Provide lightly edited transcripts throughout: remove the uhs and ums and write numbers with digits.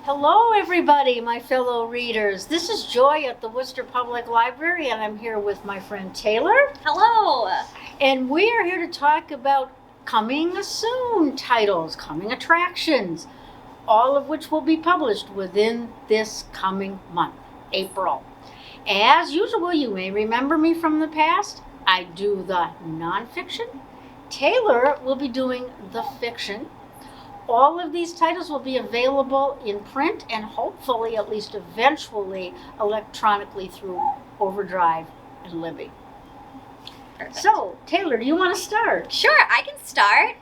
Hello, everybody, my fellow readers. This is Joy at the Worcester Public Library, and I'm here with my friend Taylor. Hello. And we are here to talk about coming soon titles, coming attractions, all of which will be published within this coming month, April. As usual, you may remember me from the past. I do the nonfiction. Taylor will be doing the fiction. All of these titles will be available in print and hopefully, at least eventually, electronically through Overdrive and Libby. Perfect. So, Taylor, do you want to start? Sure, I can start.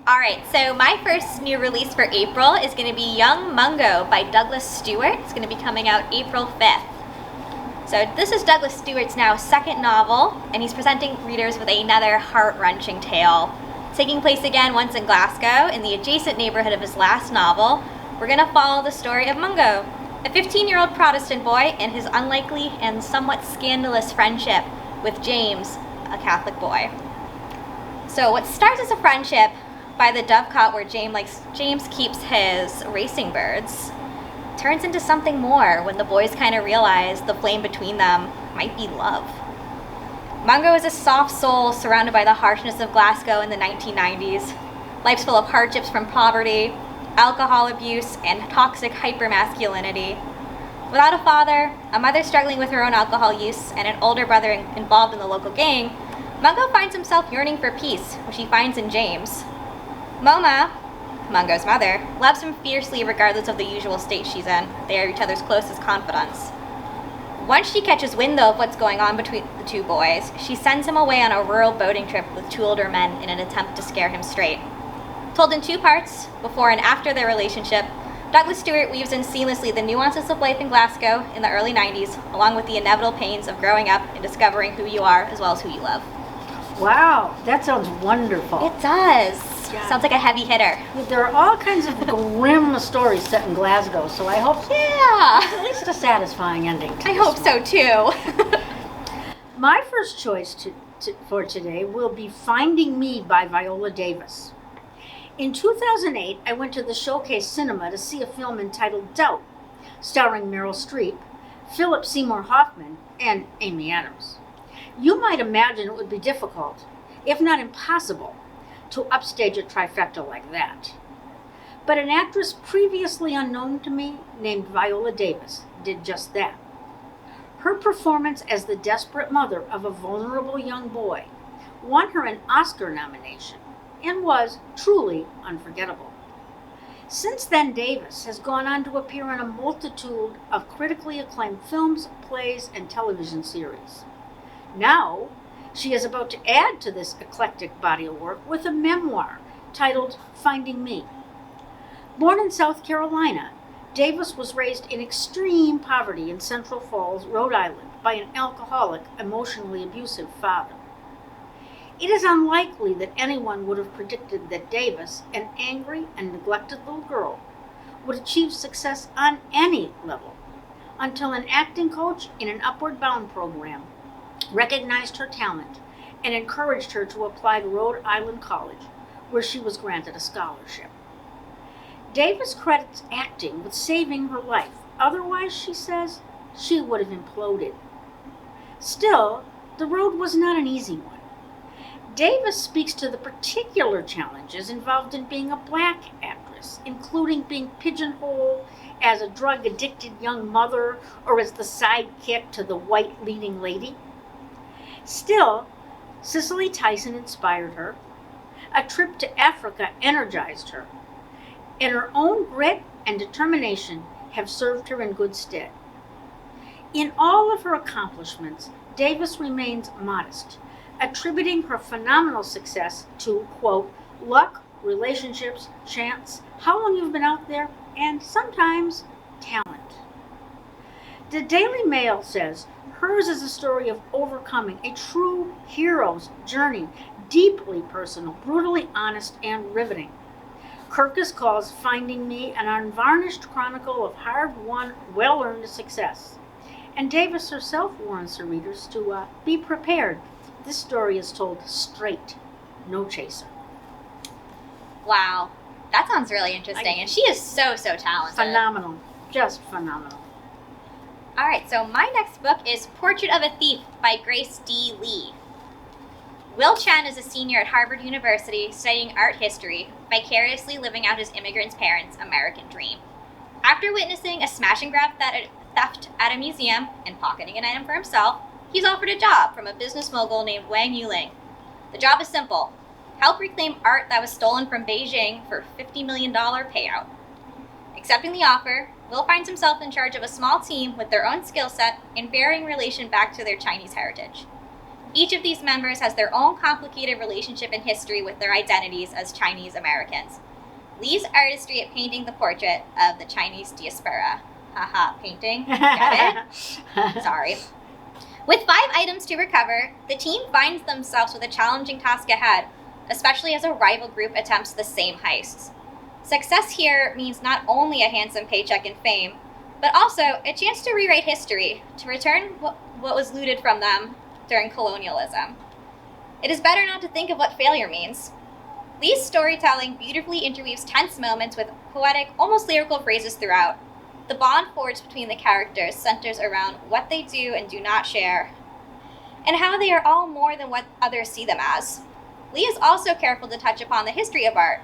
All right, so my first new release for April is going to be Young Mungo by Douglas Stuart. It's going to be coming out April 5th. So this is Douglas Stuart's now second novel, and he's presenting readers with another heart-wrenching tale. Taking place again once in Glasgow, in the adjacent neighborhood of his last novel, we're going to follow the story of Mungo, a 15-year-old Protestant boy, and his unlikely and somewhat scandalous friendship with James, a Catholic boy. So what starts as a friendship by the dovecot where James keeps his racing birds turns into something more when the boys kind of realize the flame between them might be love. Mungo is a soft soul surrounded by the harshness of Glasgow in the 1990s. Life's full of hardships from poverty, alcohol abuse, and toxic hypermasculinity. Without a father, a mother struggling with her own alcohol use, and an older brother involved in the local gang, Mungo finds himself yearning for peace, which he finds in James. Moma, Mungo's mother, loves him fiercely regardless of the usual state she's in. They are each other's closest confidants. Once she catches wind, though, of what's going on between the two boys, she sends him away on a rural boating trip with two older men in an attempt to scare him straight. Told in two parts, before and after their relationship, Douglas Stuart weaves in seamlessly the nuances of life in Glasgow in the early 90s, along with the inevitable pains of growing up and discovering who you are as well as who you love. Wow, that sounds wonderful. It does. Yeah. Sounds like a heavy hitter. There are all kinds of grim stories set in Glasgow, so I hope at least a satisfying ending. I hope so too. My first choice for today will be Finding Me by Viola Davis. In 2008, I went to the Showcase Cinema to see a film entitled Doubt, starring Meryl Streep, Philip Seymour Hoffman, and Amy Adams. You might imagine it would be difficult, if not impossible, to upstage a trifecta like that. But an actress previously unknown to me, named Viola Davis, did just that. Her performance as the desperate mother of a vulnerable young boy won her an Oscar nomination and was truly unforgettable. Since then, Davis has gone on to appear in a multitude of critically acclaimed films, plays, and television series. Now, she is about to add to this eclectic body of work with a memoir titled Finding Me. Born in South Carolina, Davis was raised in extreme poverty in Central Falls, Rhode Island, by an alcoholic, emotionally abusive father. It is unlikely that anyone would have predicted that Davis, an angry and neglected little girl, would achieve success on any level until an acting coach in an Upward Bound program recognized her talent and encouraged her to apply to Rhode Island College, where she was granted a scholarship. Davis credits acting with saving her life. Otherwise, she says, she would have imploded. Still, the road was not an easy one. Davis speaks to the particular challenges involved in being a black actress, including being pigeonholed as a drug-addicted young mother or as the sidekick to the white leading lady. Still, Cicely Tyson inspired her, a trip to Africa energized her, and her own grit and determination have served her in good stead. In all of her accomplishments, Davis remains modest, attributing her phenomenal success to, quote, luck, relationships, chance, how long you've been out there, and sometimes talent. The Daily Mail says, hers is a story of overcoming a true hero's journey, deeply personal, brutally honest, and riveting. Kirkus calls Finding Me an unvarnished chronicle of hard-won, well-earned success. And Davis herself warns her readers to be prepared. This story is told straight, no chaser. Wow. That sounds really interesting. And she is so talented. Phenomenal. Just phenomenal. All right, so my next book is Portrait of a Thief by Grace D. Lee. Will Chen is a senior at Harvard University studying art history, vicariously living out his immigrant parents' American dream. After witnessing a smash and grab theft at a museum and pocketing an item for himself, he's offered a job from a business mogul named Wang Yuling. The job is simple: help reclaim art that was stolen from Beijing for a $50 million payout. Accepting the offer, Will finds himself in charge of a small team with their own skill set and varying relation back to their Chinese heritage. Each of these members has their own complicated relationship and history with their identities as Chinese Americans. Lee's artistry at painting the portrait of the Chinese diaspora. Haha, painting? Get it? Sorry. With 5 items to recover, the team finds themselves with a challenging task ahead, especially as a rival group attempts the same heists. Success here means not only a handsome paycheck and fame, but also a chance to rewrite history, to return what was looted from them during colonialism. It is better not to think of what failure means. Lee's storytelling beautifully interweaves tense moments with poetic, almost lyrical phrases throughout. The bond forged between the characters centers around what they do and do not share, and how they are all more than what others see them as. Lee is also careful to touch upon the history of art,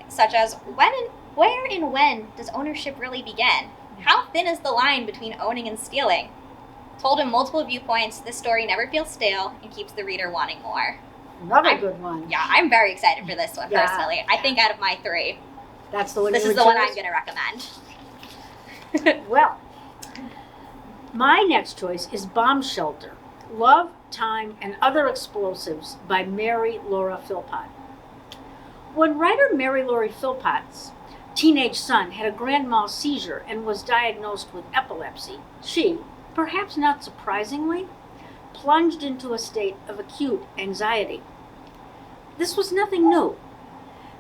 such as where and when does ownership really begin? How thin is the line between owning and stealing? Told in multiple viewpoints, this story never feels stale and keeps the reader wanting more. Another good one. Yeah, I'm very excited for this one personally. I think out of my 3, that's the one. This is the one I'm going to recommend. Well, my next choice is Bomb Shelter: Love, Time, and Other Explosives by Mary Laura Philpott. When writer Mary Laura Philpott's teenage son had a grand mal seizure and was diagnosed with epilepsy, she, perhaps not surprisingly, plunged into a state of acute anxiety. This was nothing new.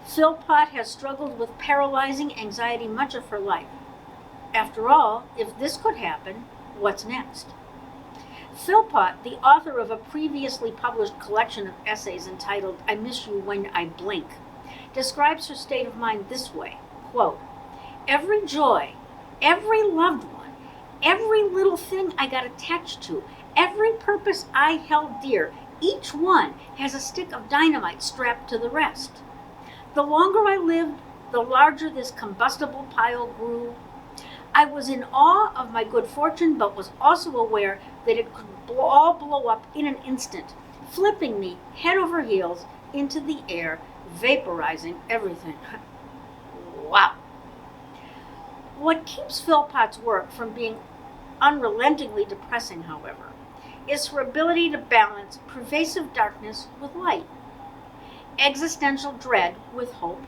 Philpott has struggled with paralyzing anxiety much of her life. After all, if this could happen, what's next? Philpott, the author of a previously published collection of essays entitled I Miss You When I Blink, describes her state of mind this way, quote, "Every joy, every loved one, every little thing I got attached to, every purpose I held dear, each one has a stick of dynamite strapped to the rest. The longer I lived, the larger this combustible pile grew. I was in awe of my good fortune, but was also aware that it could all blow up in an instant, flipping me head over heels into the air, vaporizing everything." Wow. What keeps Philpott's work from being unrelentingly depressing, however, is her ability to balance pervasive darkness with light, existential dread with hope,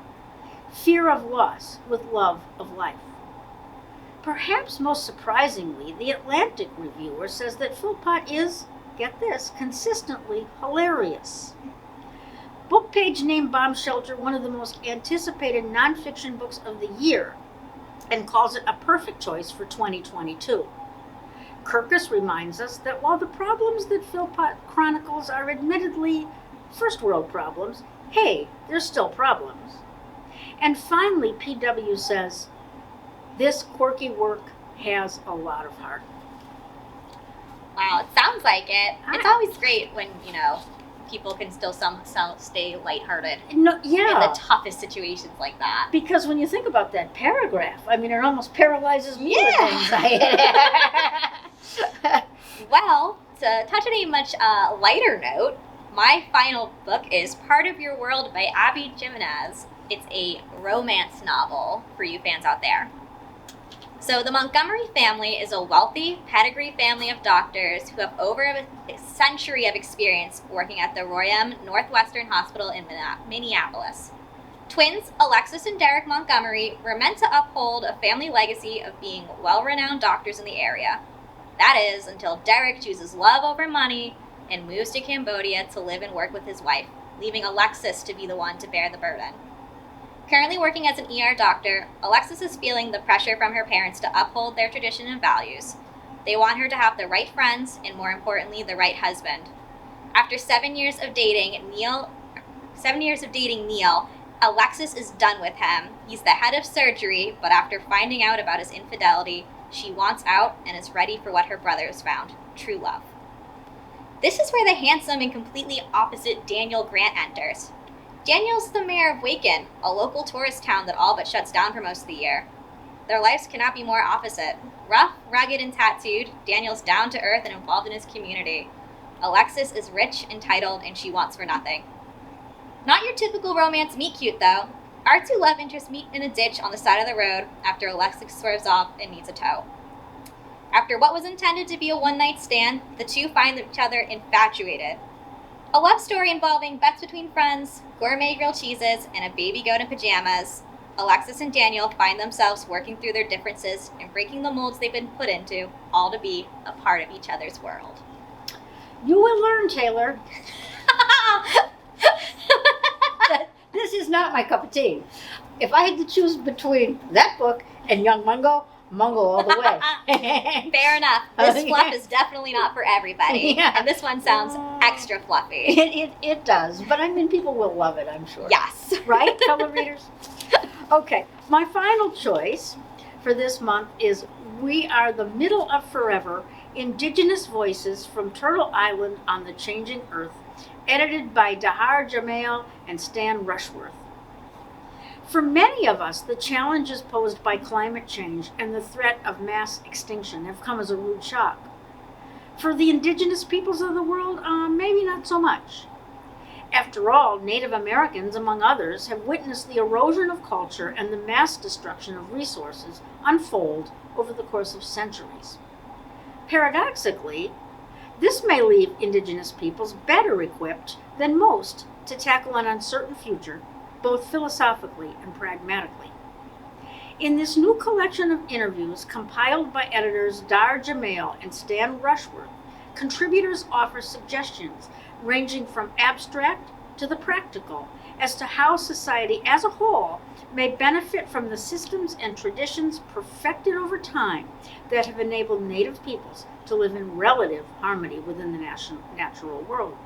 fear of loss with love of life. Perhaps most surprisingly, the Atlantic reviewer says that Philpott is, get this, consistently hilarious. Bookpage named Bomb Shelter one of the most anticipated nonfiction books of the year and calls it a perfect choice for 2022. Kirkus reminds us that while the problems that Philpott chronicles are admittedly first world problems, hey, they're still problems. And finally, PW says, this quirky work has a lot of heart. Wow, it sounds like it. It's always great when, people can still stay lighthearted No, yeah. in the toughest situations like that. Because when you think about that paragraph, I mean, it almost paralyzes me with anxiety. Well, to touch on a much lighter note, my final book is Part of Your World by Abby Jimenez. It's a romance novel for you fans out there. So the Montgomery family is a wealthy, pedigree family of doctors who have over a century of experience working at the Royam Northwestern Hospital in Minneapolis. Twins Alexis and Derek Montgomery were meant to uphold a family legacy of being well-renowned doctors in the area. That is, until Derek chooses love over money and moves to Cambodia to live and work with his wife, leaving Alexis to be the one to bear the burden. Currently working as an ER doctor, Alexis is feeling the pressure from her parents to uphold their tradition and values. They want her to have the right friends and, more importantly, the right husband. After 7 years of dating Neil Alexis is done with him. He's the head of surgery, but after finding out about his infidelity, she wants out and is ready for what her brother has found, true love. This is where the handsome and completely opposite Daniel Grant enters. Daniel's the mayor of Waken, a local tourist town that all but shuts down for most of the year. Their lives cannot be more opposite. Rough, rugged, and tattooed, Daniel's down to earth and involved in his community. Alexis is rich, entitled, and she wants for nothing. Not your typical romance meet-cute, though. Our two love interests meet in a ditch on the side of the road after Alexis swerves off and needs a tow. After what was intended to be a one-night stand, the two find each other infatuated. A love story involving bets between friends, gourmet grilled cheeses, and a baby goat in pajamas, Alexis and Daniel find themselves working through their differences and breaking the molds they've been put into, all to be a part of each other's world. You will learn, Taylor. This is not my cup of tea. If I had to choose between that book and Young Mungo, Mungo all the way. Fair enough. This fluff is definitely not for everybody. Yeah. And this one sounds extra fluffy. It does. But I mean, people will love it, I'm sure. Yes. Right, fellow readers? Okay. My final choice for this month is We Are the Middle of Forever, Indigenous Voices from Turtle Island on the Changing Earth, edited by Dahar Jamail and Stan Rushworth. For many of us, the challenges posed by climate change and the threat of mass extinction have come as a rude shock. For the indigenous peoples of the world, maybe not so much. After all, Native Americans, among others, have witnessed the erosion of culture and the mass destruction of resources unfold over the course of centuries. Paradoxically, this may leave indigenous peoples better equipped than most to tackle an uncertain future, both philosophically and pragmatically. In this new collection of interviews compiled by editors Dar Jamail and Stan Rushworth, contributors offer suggestions ranging from abstract to the practical as to how society as a whole may benefit from the systems and traditions perfected over time that have enabled Native peoples to live in relative harmony within the natural world.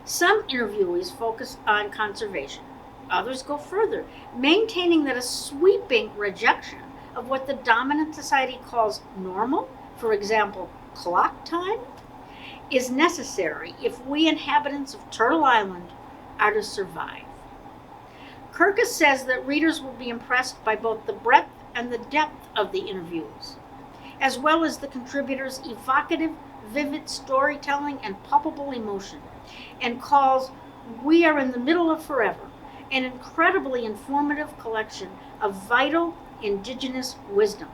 Some interviewees focus on conservation. Others go further, maintaining that a sweeping rejection of what the dominant society calls normal, for example, clock time, is necessary if we inhabitants of Turtle Island are to survive. Kirkus says that readers will be impressed by both the breadth and the depth of the interviews, as well as the contributors' evocative, vivid storytelling and palpable emotion, and calls We Are in the Middle of Forever an incredibly informative collection of vital indigenous wisdom.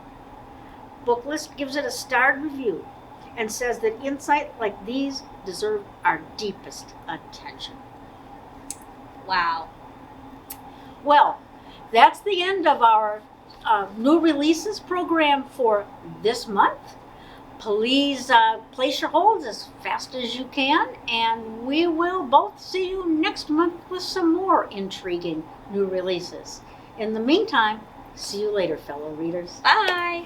Booklist gives it a starred review and says that insight like these deserve our deepest attention. Wow. Well, that's the end of our new releases program for this month. Please place your holds as fast as you can, and we will both see you next month with some more intriguing new releases. In the meantime, see you later, fellow readers. Bye.